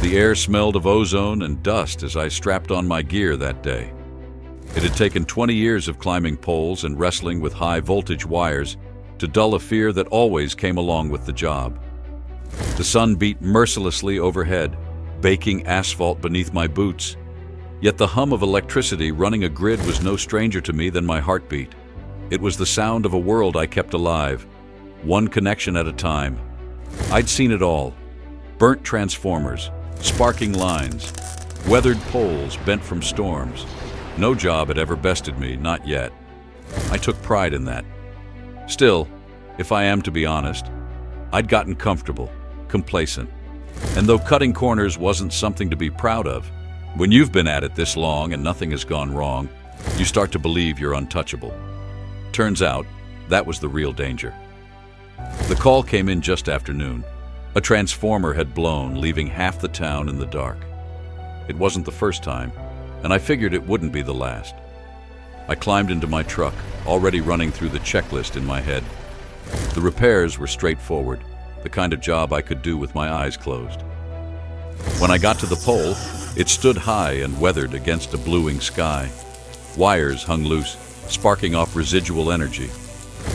The air smelled of ozone and dust as I strapped on my gear that day. It had taken 20 years of climbing poles and wrestling with high-voltage wires to dull a fear that always came along with the job. The sun beat mercilessly overhead, baking asphalt beneath my boots. Yet the hum of electricity running a grid was no stranger to me than my heartbeat. It was the sound of a world I kept alive, one connection at a time. I'd seen it all: burnt transformers, sparking lines, weathered poles bent from storms. No job had ever bested me, not yet. I took pride in that. Still, if I am to be honest, I'd gotten comfortable, complacent. And though cutting corners wasn't something to be proud of, when you've been at it this long and nothing has gone wrong, you start to believe you're untouchable. Turns out, that was the real danger. The call came in just after noon. A transformer had blown, leaving half the town in the dark. It wasn't the first time, and I figured it wouldn't be the last. I climbed into my truck, already running through the checklist in my head. The repairs were straightforward, the kind of job I could do with my eyes closed. When I got to the pole, it stood high and weathered against a bluing sky. Wires hung loose, sparking off residual energy.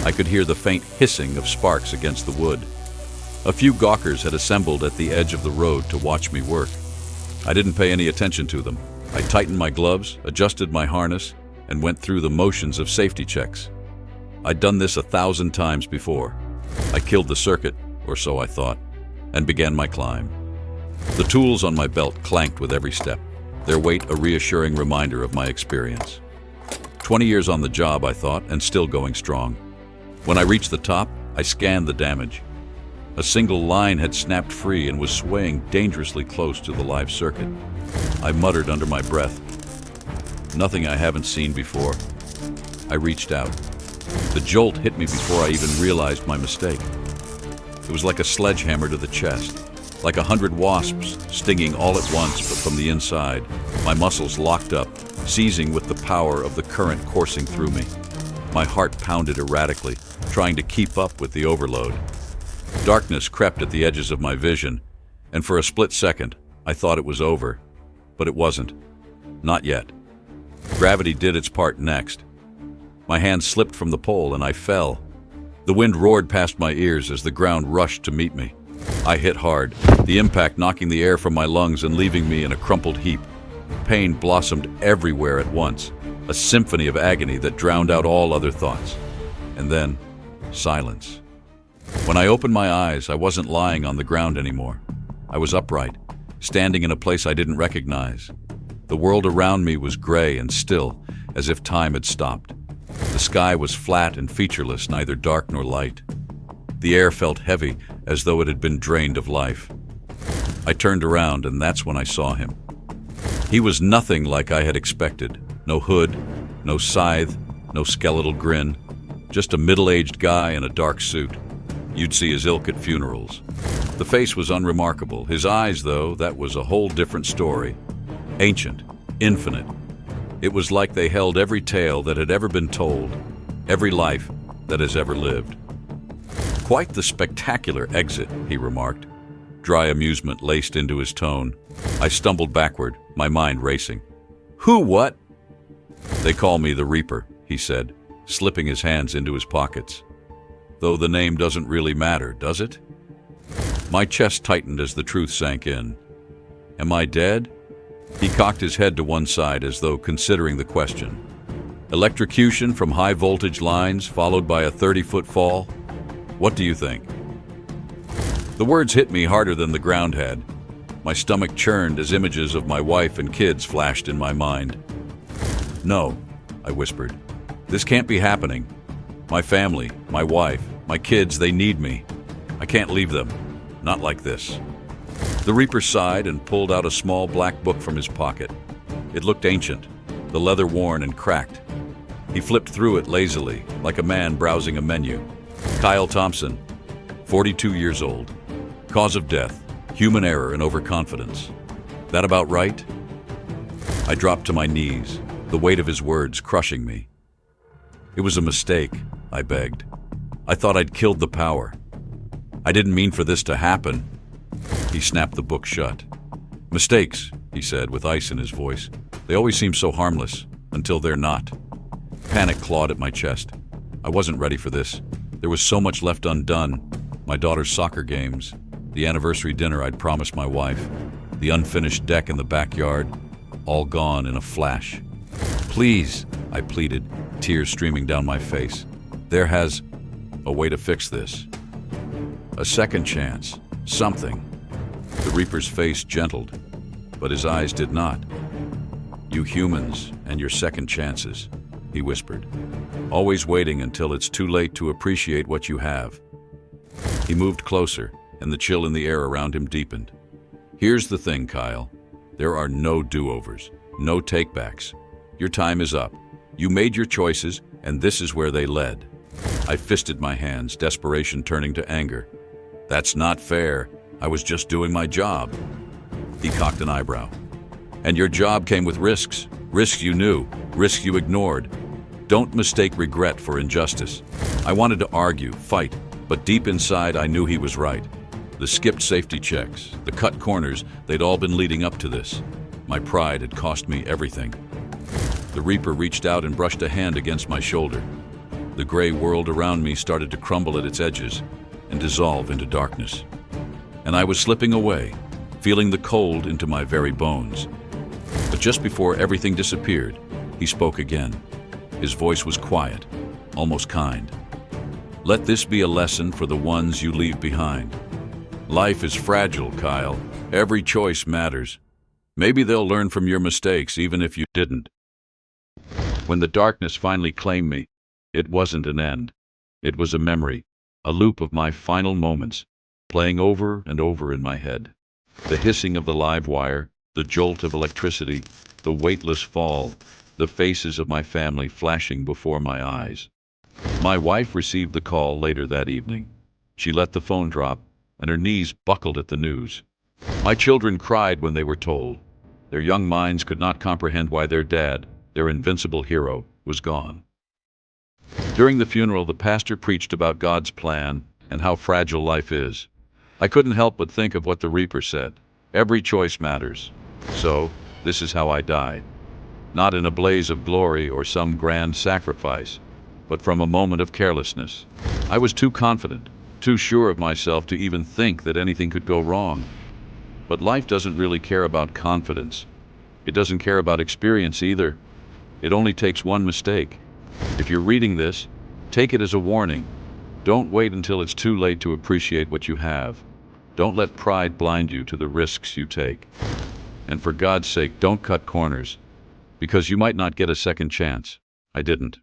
I could hear the faint hissing of sparks against the wood. A few gawkers had assembled at the edge of the road to watch me work. I didn't pay any attention to them. I tightened my gloves, adjusted my harness, and went through the motions of safety checks. I'd done this 1,000 times before. I killed the circuit, or so I thought, and began my climb. The tools on my belt clanked with every step, their weight a reassuring reminder of my experience. 20 years on the job, I thought, and still going strong. When I reached the top, I scanned the damage. A single line had snapped free and was swaying dangerously close to the live circuit. I muttered under my breath, "Nothing I haven't seen before." I reached out. The jolt hit me before I even realized my mistake. It was like a sledgehammer to the chest, like 100 wasps stinging all at once but from the inside. My muscles locked up, seizing with the power of the current coursing through me. My heart pounded erratically, trying to keep up with the overload. Darkness crept at the edges of my vision, and for a split second, I thought it was over. But it wasn't. Not yet. Gravity did its part next. My hand slipped from the pole and I fell. The wind roared past my ears as the ground rushed to meet me. I hit hard, the impact knocking the air from my lungs and leaving me in a crumpled heap. Pain blossomed everywhere at once, a symphony of agony that drowned out all other thoughts. And then, silence. When I opened my eyes, I wasn't lying on the ground anymore. I was upright, standing in a place I didn't recognize. The world around me was gray and still, as if time had stopped. The sky was flat and featureless, neither dark nor light. The air felt heavy, as though it had been drained of life. I turned around, and that's when I saw him. He was nothing like I had expected. No hood, no scythe, no skeletal grin. Just a middle-aged guy in a dark suit. You'd see his ilk at funerals. The face was unremarkable. His eyes, though, that was a whole different story. Ancient, infinite. It was like they held every tale that had ever been told, every life that has ever lived. "Quite the spectacular exit," he remarked, dry amusement laced into his tone. I stumbled backward, my mind racing. "Who what?" "They call me the Reaper," he said, slipping his hands into his pockets. "Though the name doesn't really matter, does it?" My chest tightened as the truth sank in. "Am I dead?" He cocked his head to one side as though considering the question. "Electrocution from high-voltage lines followed by a 30-foot fall? What do you think?" The words hit me harder than the ground had. My stomach churned as images of my wife and kids flashed in my mind. "No," I whispered. "This can't be happening. My family, my wife, my kids, they need me. I can't leave them. Not like this." The Reaper sighed and pulled out a small black book from his pocket. It looked ancient, the leather worn and cracked. He flipped through it lazily, like a man browsing a menu. Kyle Thompson, 42 years old. Cause of death, human error and overconfidence. That about right? I dropped to my knees, the weight of his words crushing me. "It was a mistake," I begged. "I thought I'd killed the power. I didn't mean for this to happen." He snapped the book shut. Mistakes, he said with ice in his voice. They always seem so harmless, until they're not. Panic clawed at my chest. I wasn't ready for this. There was so much left undone. My daughter's soccer games, the anniversary dinner I'd promised my wife, the unfinished deck in the backyard, all gone in a flash. Please, I pleaded, tears streaming down my face. There has a way to fix this. A second chance. Something. The Reaper's face gentled, but his eyes did not. You humans and your second chances, he whispered, always waiting until it's too late to appreciate what you have. He moved closer, and the chill in the air around him deepened. Here's the thing, Kyle. There are no do-overs, no take-backs. Your time is up. You made your choices, and this is where they led. I fisted my hands, desperation turning to anger. That's not fair. I was just doing my job. He cocked an eyebrow. And your job came with risks. Risks you knew, risks you ignored. Don't mistake regret for injustice. I wanted to argue, fight, but deep inside I knew he was right. The skipped safety checks, the cut corners, they'd all been leading up to this. My pride had cost me everything. The Reaper reached out and brushed a hand against my shoulder. The gray world around me started to crumble at its edges and dissolve into darkness. And I was slipping away, feeling the cold into my very bones. But just before everything disappeared, he spoke again. His voice was quiet, almost kind. Let this be a lesson for the ones you leave behind. Life is fragile, Kyle. Every choice matters. Maybe they'll learn from your mistakes, even if you didn't. When the darkness finally claimed me, it wasn't an end. It was a memory, a loop of my final moments, playing over and over in my head. The hissing of the live wire, the jolt of electricity, the weightless fall, the faces of my family flashing before my eyes. My wife received the call later that evening. She let the phone drop, and her knees buckled at the news. My children cried when they were told. Their young minds could not comprehend why their dad, their invincible hero, was gone. During the funeral, the pastor preached about God's plan and how fragile life is. I couldn't help but think of what the Reaper said. Every choice matters. So, this is how I died. Not in a blaze of glory or some grand sacrifice, but from a moment of carelessness. I was too confident, too sure of myself to even think that anything could go wrong. But life doesn't really care about confidence. It doesn't care about experience either. It only takes one mistake. If you're reading this, take it as a warning. Don't wait until it's too late to appreciate what you have. Don't let pride blind you to the risks you take. And for God's sake, don't cut corners, because you might not get a second chance. I didn't.